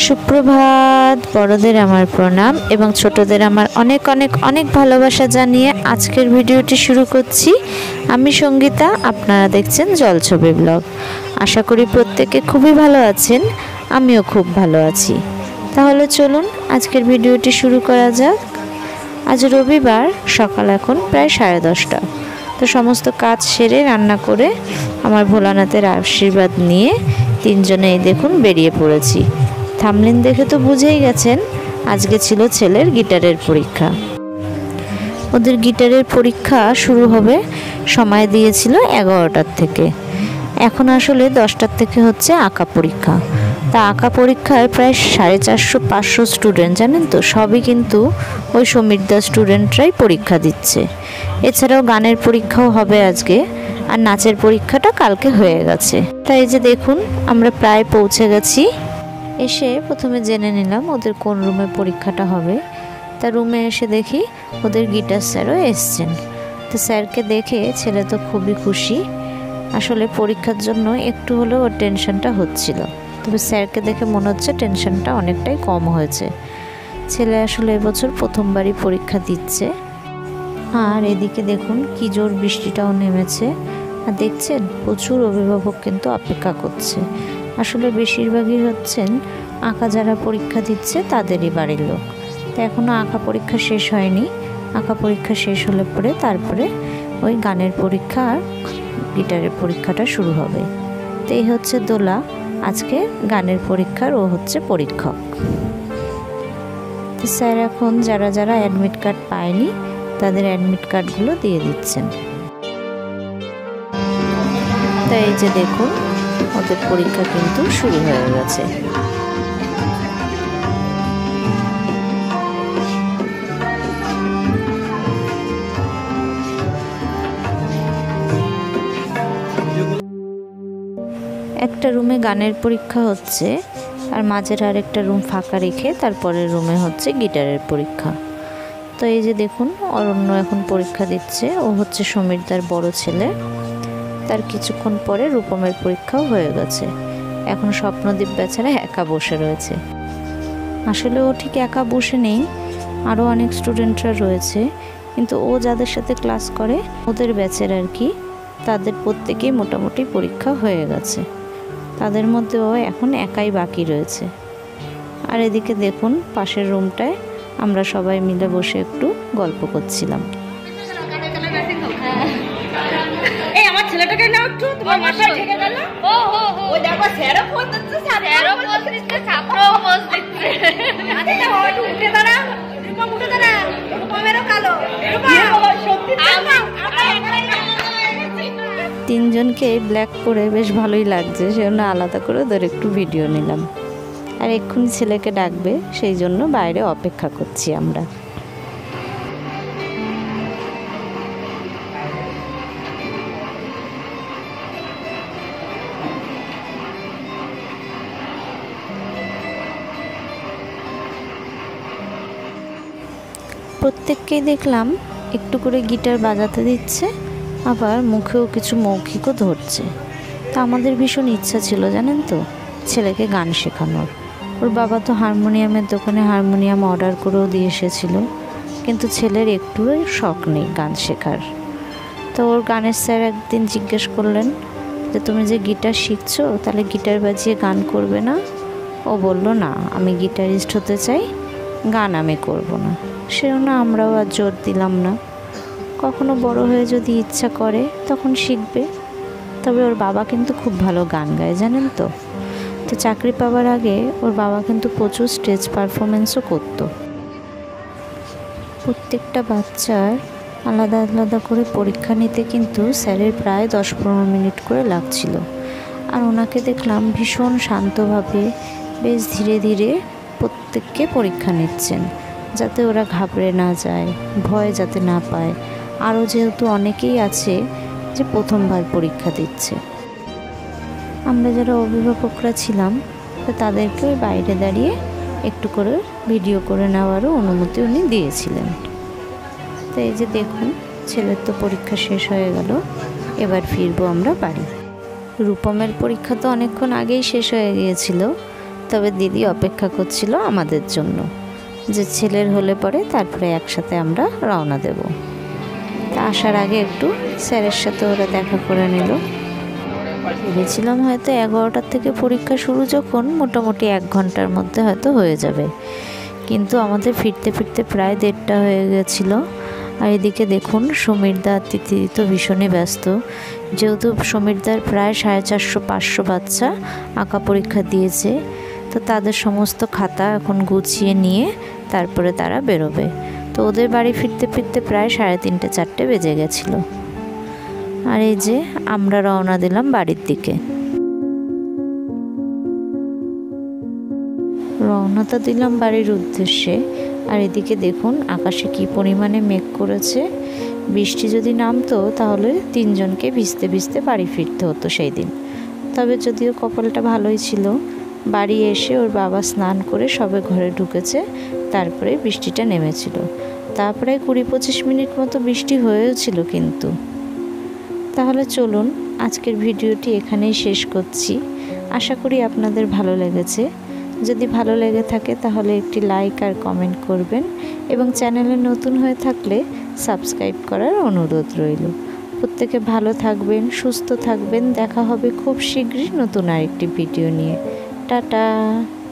সুপ্রভাত। বড়দের আমার প্রণাম এবং ছোটদের আমার অনেক অনেক অনেক ভালোবাসা জানিয়ে আজকের ভিডিওটি শুরু করছি। আমি সঙ্গীতা, আপনারা দেখছেন জলছবি ব্লগ। আশা করি প্রত্যেকে খুবই ভালো আছেন, আমিও খুব ভালো আছি। তাহলে চলুন আজকের ভিডিওটি শুরু করা যাক। আজ রবিবার, সকাল এখন প্রায় 10:30। তো সমস্ত কাজ সেরে রান্না করে আমার ভোলানাথের আশীর্বাদ নিয়ে তিনজনে এই দেখুন বেরিয়ে পড়েছি। থামলিন দেখে তো বুঝেই গেছেন আজকে ছিল ছেলের গিটারের পরীক্ষা। ওদের গিটারের পরীক্ষা শুরু হবে, সময় দিয়েছিল 11টার থেকে। এখন আসলে 10টার থেকে হচ্ছে আঁকা পরীক্ষা। তা আঁকা পরীক্ষায় প্রায় 450-500 স্টুডেন্ট, জানেন তো, সবই কিন্তু ওই সমীরদা স্টুডেন্টরাই পরীক্ষা দিচ্ছে। এছাড়াও গানের পরীক্ষাও হবে আজকে, আর নাচের পরীক্ষাটা কালকে হয়ে গেছে। তাই যে দেখুন আমরা প্রায় পৌঁছে গেছি। এসে প্রথমে জেনে নিলাম ওদের কোন রুমে পরীক্ষাটা হবে। তা রুমে এসে দেখি ওদের গিটার স্যারও এসছেন। তো স্যারকে দেখে ছেলে তো খুবই খুশি। আসলে পরীক্ষার জন্য একটু হলেও ওর টেনশনটা হচ্ছিল, তবে স্যারকে দেখে মনে হচ্ছে টেনশনটা অনেকটাই কম হয়েছে। ছেলে আসলে এবছর প্রথমবারই পরীক্ষা দিচ্ছে। আর এদিকে দেখুন কি জোর বৃষ্টিটাও নেমেছে। আর দেখছেন প্রচুর অভিভাবক কিন্তু অপেক্ষা করছে। আসলে বেশিরভাগই হচ্ছেন আঁকা যারা পরীক্ষা দিচ্ছে তাদেরই বাড়ির লোক। তো এখনও আঁকা পরীক্ষা শেষ হয়নি। আঁকা পরীক্ষা শেষ হলে পরে তারপরে ওই গানের পরীক্ষা আর গিটারের পরীক্ষাটা শুরু হবে। তো এই হচ্ছে দোলা, আজকে গানের পরীক্ষার ও হচ্ছে পরীক্ষক। তো স্যার এখন যারা যারা অ্যাডমিট কার্ড পায়নি তাদের অ্যাডমিট কার্ডগুলো দিয়ে দিচ্ছেন। তাই এই যে দেখুন ওদের পরীক্ষা কিন্তু শুরু হয়ে গেছে। একটা রুমে গানের পরীক্ষা হচ্ছে, আর মাঝের আর একটা রুম ফাঁকা রেখে তারপরের রুমে হচ্ছে গিটারের পরীক্ষা। তো এই যে দেখুন অরণ্য এখন পরীক্ষা দিচ্ছে, ও হচ্ছে সমীরদার বড় ছেলে। তার কিছুক্ষণ পরে রূপমের পরীক্ষাও হয়ে গেছে। এখন স্বপ্নদীপ বেচারা একা বসে রয়েছে। আসলে ও ঠিক একা বসে নেই, আরও অনেক স্টুডেন্টরা রয়েছে, কিন্তু ও যাদের সাথে ক্লাস করে ওদের ব্যাচের আর কি, তাদের প্রত্যেকেই মোটামুটি পরীক্ষা হয়ে গেছে। তাদের মধ্যে ও এখন একাই বাকি রয়েছে। আর এদিকে দেখুন পাশের রুমটায় আমরা সবাই মিলে বসে একটু গল্প করছিলাম। ছেলেটাকে নাও একটু, তোমার মাথায় ঠেকে গেল। ও ওই দেখো স্যারও ফোন দিচ্ছে, স্যারও পোজ দিচ্ছে, ছাত্রও পোজ দিচ্ছে। আচ্ছা একটু উঠে দাঁড়া, রূপম উঠে দাঁড়া, রূপমেরও কালো। সত্যি তিনজনকে ব্ল্যাক করে বেশ ভালোই লাগছে, সেজন্য আলাদা করে ওদের একটু ভিডিও নিলাম। আর এক্ষুনি ছেলেকে ডাকবে, সেই জন্য বাইরে অপেক্ষা করছি আমরা। প্রত্যেককেই দেখলাম একটু করে গিটার বাজাতে দিচ্ছে, আবার মুখেও কিছু মৌখিকও ধরছে। তা আমাদের ভীষণ ইচ্ছা ছিল জানেন তো ছেলেকে গান শেখানোর। ওর বাবা তো হারমোনিয়ামের দোকানে হারমোনিয়াম অর্ডার করেও দিয়ে এসেছিল, কিন্তু ছেলের একটুও শখ নেই গান শেখার। তো ওর গানের স্যার একদিন জিজ্ঞেস করলেন যে তুমি যে গিটার শিখছো তাহলে গিটার বাজিয়ে গান করবে না? ও বলল না, আমি গিটারিস্ট হতে চাই, গান আমি করব না। সেজন্য আমরাও আর জোর দিলাম না। কখনো বড় হয়ে যদি ইচ্ছা করে তখন শিখবে। তবে ওর বাবা কিন্তু খুব ভালো গান গায় জানেন তো। তো চাকরি পাওয়ার আগে ওর বাবা কিন্তু প্রচুর স্টেজ পারফরমেন্সও করতো। প্রত্যেকটা বাচ্চার আলাদা আলাদা করে পরীক্ষা নিতে কিন্তু স্যারের প্রায় 10-15 মিনিট করে লাগছিল। আর ওনাকে দেখলাম ভীষণ শান্তভাবে বেশ ধীরে ধীরে প্রত্যেককে পরীক্ষা নিচ্ছেন, যাতে ওরা ঘাবড়ে না যায়, ভয় যাতে না পায়। আরও যেহেতু অনেকেই আছে যে প্রথমবার পরীক্ষা দিচ্ছে, আমরা যারা অভিভাবকরা ছিলাম তো তাদেরকে বাইরে দাঁড়িয়ে একটু করে ভিডিও করে নেওয়ারও অনুমতি উনি দিয়েছিলেন। তো এই যে দেখুন ছেলের তো পরীক্ষা শেষ হয়ে গেল, এবার ফিরবো আমরা বাড়ি। রূপমের পরীক্ষা তো অনেকক্ষণ আগেই শেষ হয়ে গিয়েছিল, তবে দিদি অপেক্ষা করছিল আমাদের জন্য, যে ছেলের হলে পরে তারপরে একসাথে আমরা রওনা দেব। তা আসার আগে একটু স্যারের সাথে ওরা দেখা করে নিল। ভেবেছিলাম হয়তো 11টার থেকে পরীক্ষা শুরু, যখন মোটামুটি 1 ঘন্টার মধ্যে হয়তো হয়ে যাবে, কিন্তু আমাদের ফিরতে ফিরতে প্রায় 1:30টা হয়ে গেছিলো। আর এদিকে দেখুন সমীরদা আর তিথি তো ভীষণই ব্যস্ত, যেহেতু সমীরদার প্রায় 450-500 বাচ্চা আঁকা পরীক্ষা দিয়েছে, তো তাদের সমস্ত খাতা এখন গুছিয়ে নিয়ে তারপরে তারা বেরোবে। তো ওদের বাড়ি ফিরতে ফিরতে প্রায় 3:30-4টে বেজে গেছিলো। আর এই যে আমরা রওনা দিলাম বাড়ির দিকে। রওনাটা দিলাম বাড়ির উদ্দেশ্যে। আর এদিকে দেখুন আকাশে কি পরিমাণে মেঘ করেছে। বৃষ্টি যদি নামতো তাহলে 3 জনকে ভিজতে ভিজতে বাড়ি ফিরতে হতো সেই দিন। তবে যদিও কপালটা ভালোই ছিল, বাড়ি এসে ওর বাবা স্নান করে সবে ঘরে ঢুকেছে, তারপরে বৃষ্টিটা নেমেছিল। তারপরে 20-25 মিনিট মতো বৃষ্টি হয়েছিল কিন্তু। তাহলে চলুন আজকের ভিডিওটি এখানেই শেষ করছি। আশা করি আপনাদের ভালো লেগেছে। যদি ভালো লেগে থাকে তাহলে একটি লাইক আর কমেন্ট করবেন, এবং চ্যানেলে নতুন হয়ে থাকলে সাবস্ক্রাইব করার অনুরোধ রইল। প্রত্যেকে ভালো থাকবেন, সুস্থ থাকবেন। দেখা হবে খুব শীঘ্রই নতুন আরেকটি ভিডিও নিয়ে। টাটা।